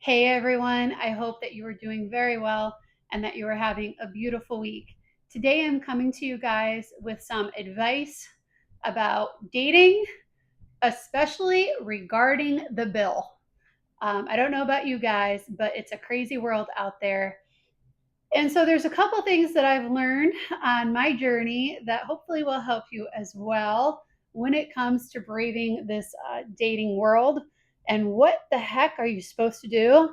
Hey everyone, I hope that you are doing very well and that you are having a beautiful week. Today I'm coming to you guys with some advice about dating, especially regarding the bill. I don't know about you guys, but it's a crazy world out there. And so there's a couple things that I've learned on my journey that hopefully will help you as well when it comes to braving this dating world. And what the heck are you supposed to do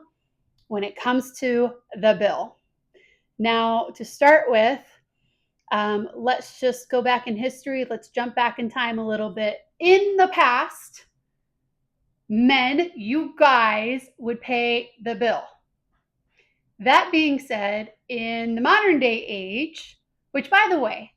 when it comes to the bill? Now, to start with, let's just go back in history. Let's jump back in time a little bit. In the past, men, you guys would pay the bill. That being said, in the modern day age, which by the way,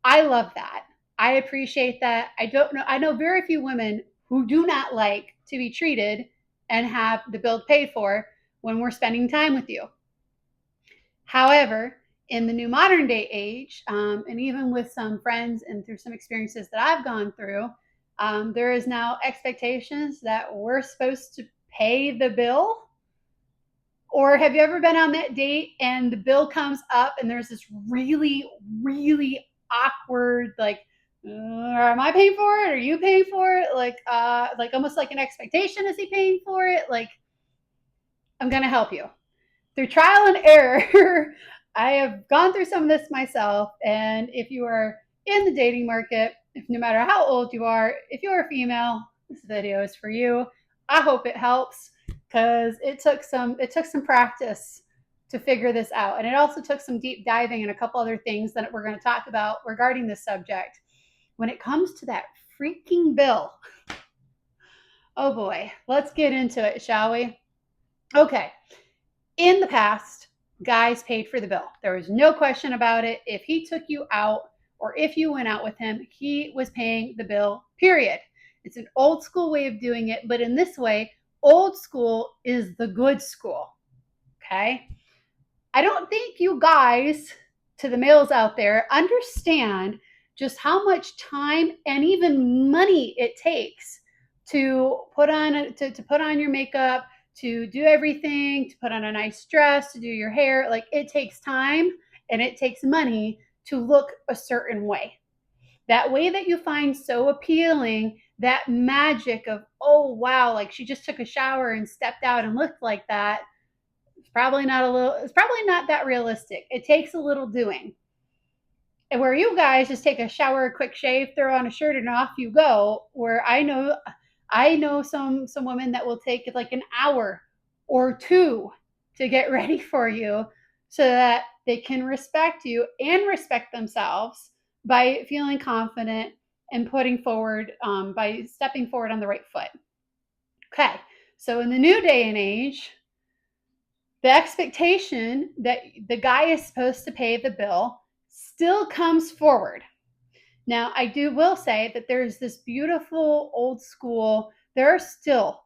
I love that. I appreciate that. I know very few women who do not like to be treated and have the bill paid for when we're spending time with you. However, in the new modern day age, and even with some friends and through some experiences that I've gone through, there is now expectations that we're supposed to pay the bill. Or have you ever been on that date and the bill comes up and there's this really, really awkward, like, am I paying for it? Are you paying for it? Like almost like an expectation. Is he paying for it? Like, I'm going to help you through trial and error. I have gone through some of this myself. And if you are in the dating market, if no matter how old you are, if you're a female, this video is for you. I hope it helps because it took some practice to figure this out. And it also took some deep diving and a couple other things that we're going to talk about regarding this subject. When it comes to that freaking bill, oh boy, let's get into it, shall we? Okay. In the past, guys paid for the bill. There was no question about it. If he took you out or if you went out with him, he was paying the bill, period. It's an old school way of doing it, but in this way, old school is the good school. Okay? I don't think you guys, to the males out there, understand just how much time and even money it takes to put on your makeup, to do everything, to put on a nice dress, to do your hair. Like, it takes time and it takes money to look a certain way. That way that you find so appealing, that magic of, oh wow, like she just took a shower and stepped out and looked like that. It's probably not that realistic. It takes a little doing. And where you guys just take a shower, a quick shave, throw on a shirt, and off you go. Where I know some women that will take like an hour or two to get ready for you so that they can respect you and respect themselves by feeling confident and putting forward by stepping forward on the right foot. Okay, so in the new day and age, the expectation that the guy is supposed to pay the bill still comes forward. Now, will say that there's this beautiful old school. There are still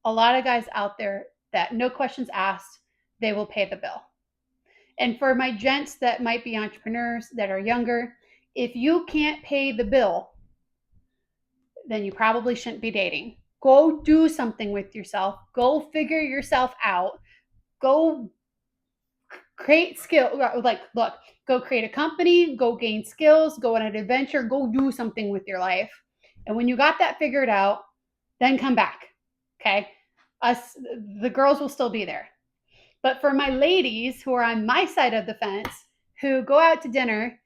a lot of guys out there that no questions asked, they will pay the bill. And for my gents that might be entrepreneurs that are younger, if you can't pay the bill, then you probably shouldn't be dating. Go do something with yourself. Go figure yourself out. Go create skill. Like, look, go create a company, go gain skills, go on an adventure, go do something with your life. And when you got that figured out, then come back. Okay. The girls will still be there. But for my ladies who are on my side of the fence, who go out to dinner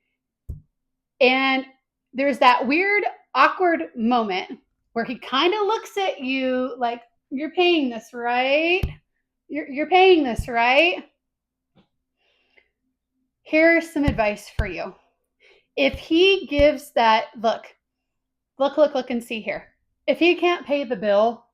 and there's that weird, awkward moment where he kind of looks at you like, you're paying this, right? You're paying this, right? Here's some advice for you. If he gives that look and see here. If he can't pay the bill,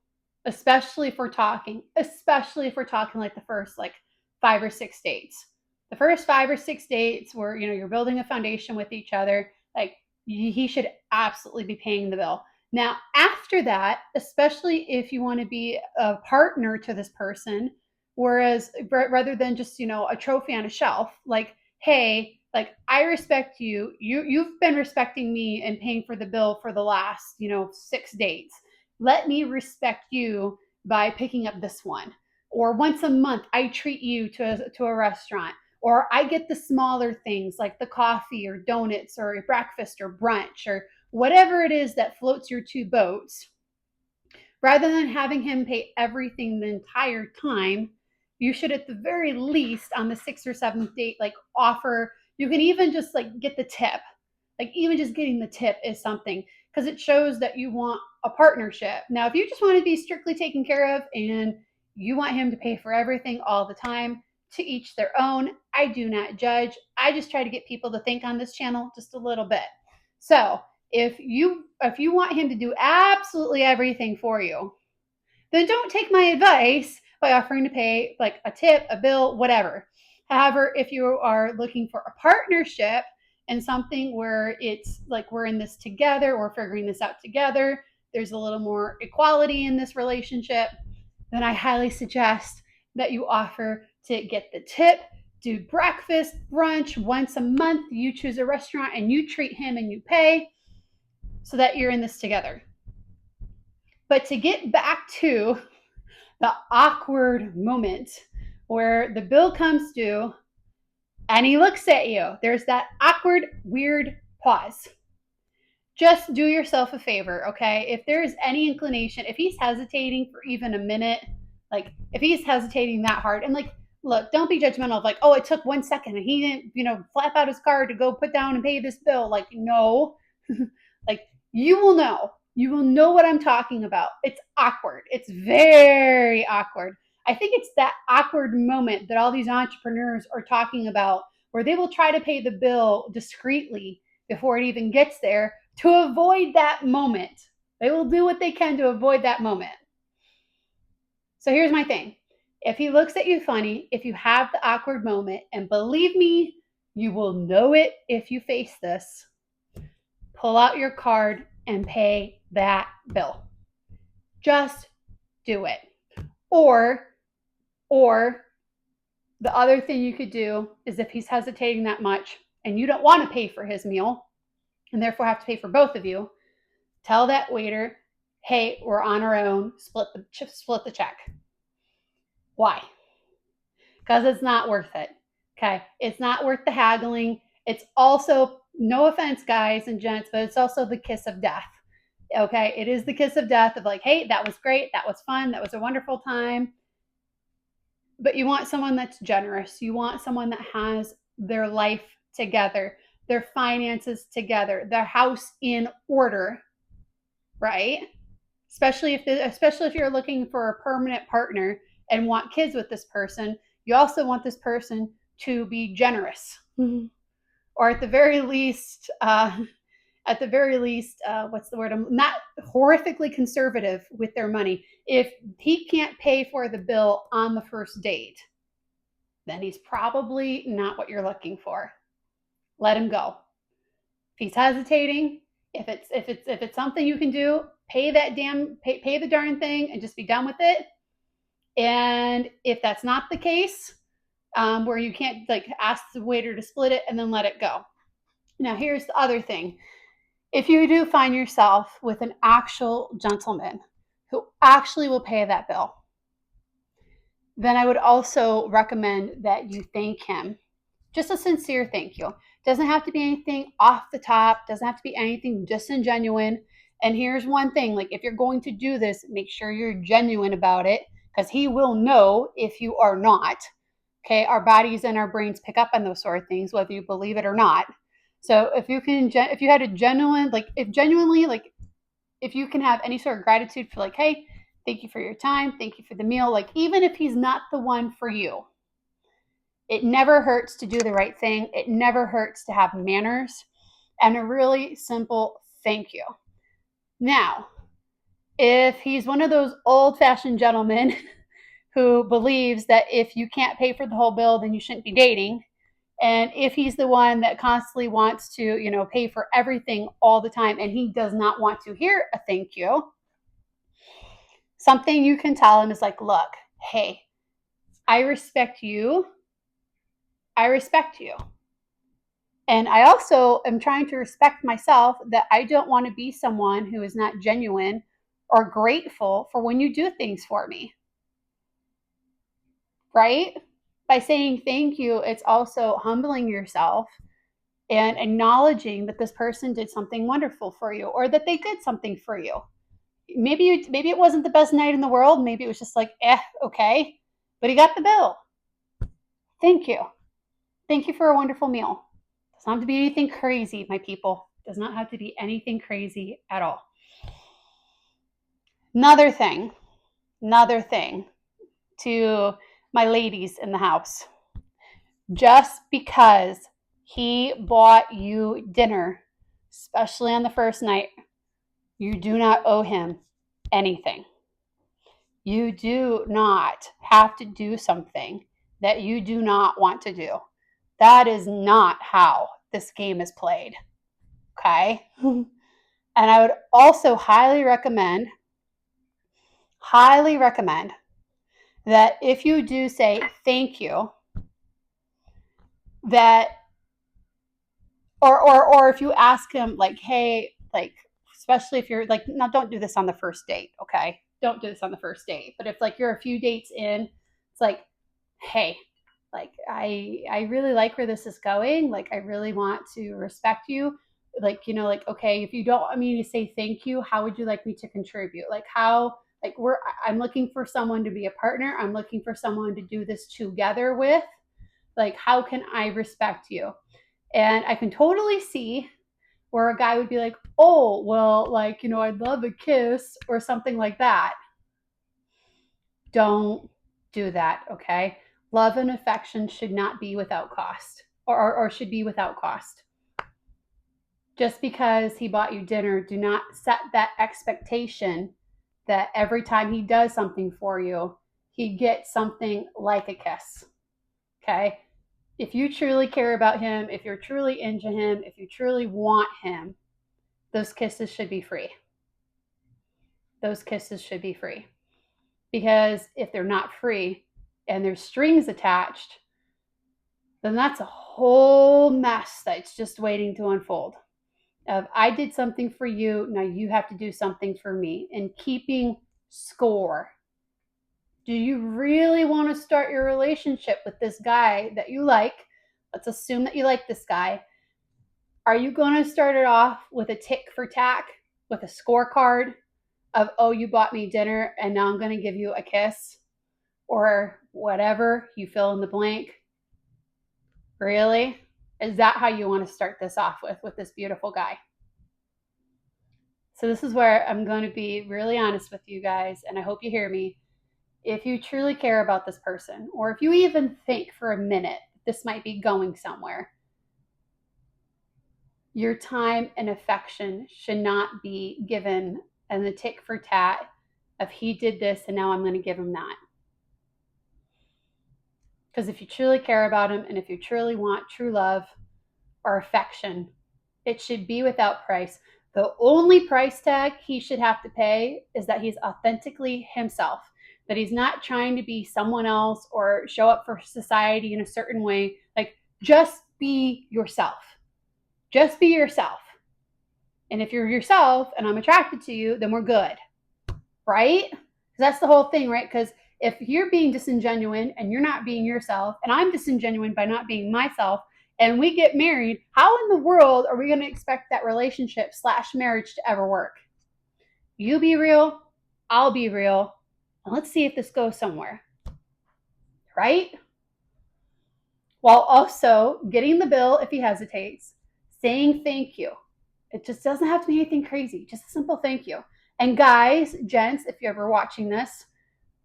especially if we're talking like the first like 5 or 6 dates. The first 5 or 6 dates where you're building a foundation with each other, like he should absolutely be paying the bill. Now, after that, especially if you want to be a partner to this person, whereas rather than just, a trophy on a shelf, like, hey, like, I respect you. You've been respecting me and paying for the bill for the last, 6 dates. Let me respect you by picking up this one. Or once a month, I treat you to a restaurant. Or I get the smaller things like the coffee or donuts or breakfast or brunch or whatever it is that floats your two boats. Rather than having him pay everything the entire time, you should at the very least on the sixth or seventh date, like offer, you can even just like get the tip. Like even just getting the tip is something because it shows that you want a partnership. Now, if you just want to be strictly taken care of and you want him to pay for everything all the time, to each their own. I do not judge. I just try to get people to think on this channel just a little bit. So if you want him to do absolutely everything for you, then don't take my advice by offering to pay like a tip, a bill, whatever. However, if you are looking for a partnership and something where it's like we're in this together or figuring this out together, there's a little more equality in this relationship, then I highly suggest that you offer to get the tip, do breakfast, brunch once a month. You choose a restaurant and you treat him and you pay so that you're in this together. But to get back to the awkward moment where the bill comes due and he looks at you, there's that awkward, weird pause. Just do yourself a favor, okay? If there's any inclination, if he's hesitating for even a minute, like if he's hesitating that hard, and like, look, don't be judgmental of like, oh, it took 1 second and he didn't, flap out his card to go put down and pay this bill. Like, no, like you will know. You will know what I'm talking about. It's awkward. It's very awkward. I think it's that awkward moment that all these entrepreneurs are talking about where they will try to pay the bill discreetly before it even gets there to avoid that moment. They will do what they can to avoid that moment. So here's my thing. If he looks at you funny, if you have the awkward moment, and believe me, you will know it if you face this, pull out your card and pay that bill. Just do it. Or the other thing you could do is if he's hesitating that much and you don't want to pay for his meal and therefore have to pay for both of you, tell that waiter, hey, we're on our own, split the check. Why? Because it's not worth it. Okay. It's not worth the haggling. It's also, no offense, guys and gents, but it's also the kiss of death. Okay. It is the kiss of death of like, hey, that was great. That was fun. That was a wonderful time. But you want someone that's generous. You want someone that has their life together, their finances together, their house in order, right? Especially if you're looking for a permanent partner and want kids with this person, you also want this person to be generous, or at the very least, what's the word? I'm not horrifically conservative with their money. If he can't pay for the bill on the first date, then he's probably not what you're looking for. Let him go. If he's hesitating, if it's something you can do, pay the darn thing and just be done with it. And if that's not the case, where you can't like ask the waiter to split it and then let it go. Now, here's the other thing. If you do find yourself with an actual gentleman who actually will pay that bill, then I would also recommend that you thank him. Just a sincere thank you. Doesn't have to be anything off the top. Doesn't have to be anything disingenuine. And here's one thing, like if you're going to do this, make sure you're genuine about it because he will know if you are not. Okay, our bodies and our brains pick up on those sort of things, whether you believe it or not. So if you had a genuine, like if you can have any sort of gratitude for like, hey, thank you for your time. Thank you for the meal. Like even if he's not the one for you, it never hurts to do the right thing. It never hurts to have manners and a really simple thank you. Now, if he's one of those old-fashioned gentlemen who believes that if you can't pay for the whole bill, then you shouldn't be dating, and if he's the one that constantly wants to, pay for everything all the time and he does not want to hear a thank you, something you can tell him is like, look, hey, I respect you. I respect you. And I also am trying to respect myself that I don't want to be someone who is not genuine or grateful for when you do things for me, right? By saying thank you, it's also humbling yourself and acknowledging that this person did something wonderful for you or that they did something for you. Maybe it wasn't the best night in the world. Maybe it was just like, okay, but he got the bill. Thank you. Thank you for a wonderful meal. It doesn't have to be anything crazy, my people. It does not have to be anything crazy at all. Another thing to my ladies in the house. Just because he bought you dinner, especially on the first night, you do not owe him anything. You do not have to do something that you do not want to do. That is not how this game is played. Okay? And I would also highly recommend that if you do say thank you, that or if you ask him like, hey, like, especially if you're like, now don't do this on the first date, okay? Don't do this on the first date. But if like you're a few dates in, it's like, hey, like I really like where this is going. Like I really want to respect you. Like, like, okay, if you don't want me to say thank you, how would you like me to contribute? Like how like I'm looking for someone to be a partner. I'm looking for someone to do this together with. Like, how can I respect you? And I can totally see where a guy would be like, oh, well, like, I'd love a kiss or something like that. Don't do that, okay? Love and affection should not be without cost or should be without cost. Just because he bought you dinner, do not set that expectation that every time he does something for you, he gets something like a kiss, okay? If you truly care about him, if you're truly into him, if you truly want him, those kisses should be free. Those kisses should be free. Because if they're not free and there's strings attached, then that's a whole mess that's just waiting to unfold. I did something for you, now you have to do something for me. And keeping score. Do you really want to start your relationship with this guy that you like? Let's assume that you like this guy. Are you going to start it off with a tick for tack, with a scorecard of, oh, you bought me dinner and now I'm going to give you a kiss or whatever, you fill in the blank? Really? Is that how you want to start this off with this beautiful guy? So this is where I'm going to be really honest with you guys, and I hope you hear me. If you truly care about this person, or if you even think for a minute this might be going somewhere, your time and affection should not be given and the tick for tat of he did this and now I'm going to give him that. Because if you truly care about him and if you truly want true love or affection, it should be without price. The only price tag he should have to pay is that he's authentically himself, that he's not trying to be someone else or show up for society in a certain way. Like, just be yourself. Just be yourself. And if you're yourself and I'm attracted to you, then we're good, right? Because that's the whole thing, right? Because if you're being disingenuous and you're not being yourself, and I'm disingenuous by not being myself, and we get married, how in the world are we going to expect that relationship / marriage to ever work? You be real, I'll be real, and let's see if this goes somewhere, right? While also getting the bill if he hesitates, saying thank you. It just doesn't have to be anything crazy, just a simple thank you. And guys, gents, if you're ever watching this,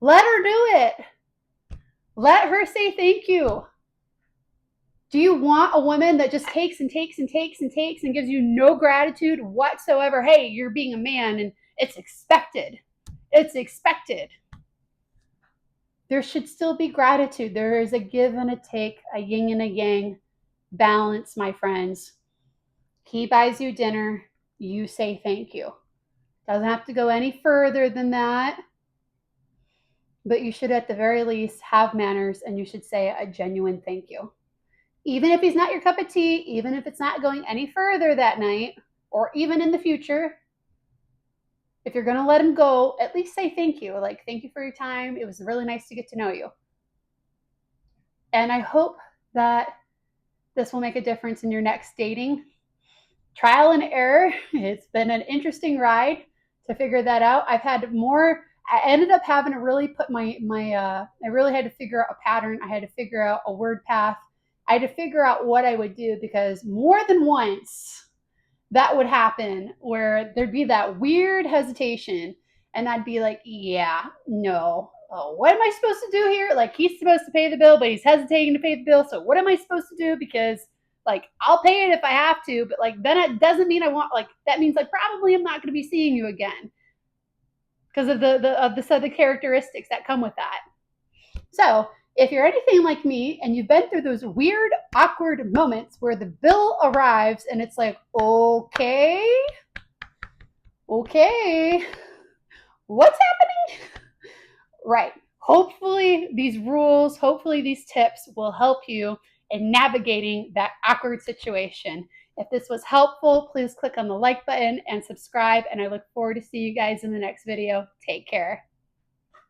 let her do it. Let her say thank you. Do you want a woman that just takes and takes and takes and takes and gives you no gratitude whatsoever? Hey, you're being a man and it's expected. It's expected. There should still be gratitude. There is a give and a take, a yin and a yang balance, my friends. He buys you dinner, you say thank you. Doesn't have to go any further than that. But you should at the very least have manners and you should say a genuine thank you. Even if he's not your cup of tea, even if it's not going any further that night, or even in the future, If you're going to let him go, at least say thank you. Like, thank you for your time. It was really nice to get to know you. And I hope that this will make a difference in your next dating. Trial and error. It's been an interesting ride to figure that out. I've had more. I ended up having to really put I really had to figure out a pattern. I had to figure out a word path. I had to figure out what I would do, because more than once that would happen where there'd be that weird hesitation, and I'd be like, yeah, no. Oh, what am I supposed to do here? Like, he's supposed to pay the bill, but he's hesitating to pay the bill. So what am I supposed to do? Because like, I'll pay it if I have to, but like, then it doesn't mean I want, like, that means like probably I'm not going to be seeing you again because of the set of characteristics that come with that. So if you're anything like me and you've been through those weird, awkward moments where the bill arrives and it's like, okay, what's happening? Right. Hopefully, these rules, hopefully, these tips will help you in navigating that awkward situation. If this was helpful, please click on the like button and subscribe. And I look forward to seeing you guys in the next video. Take care.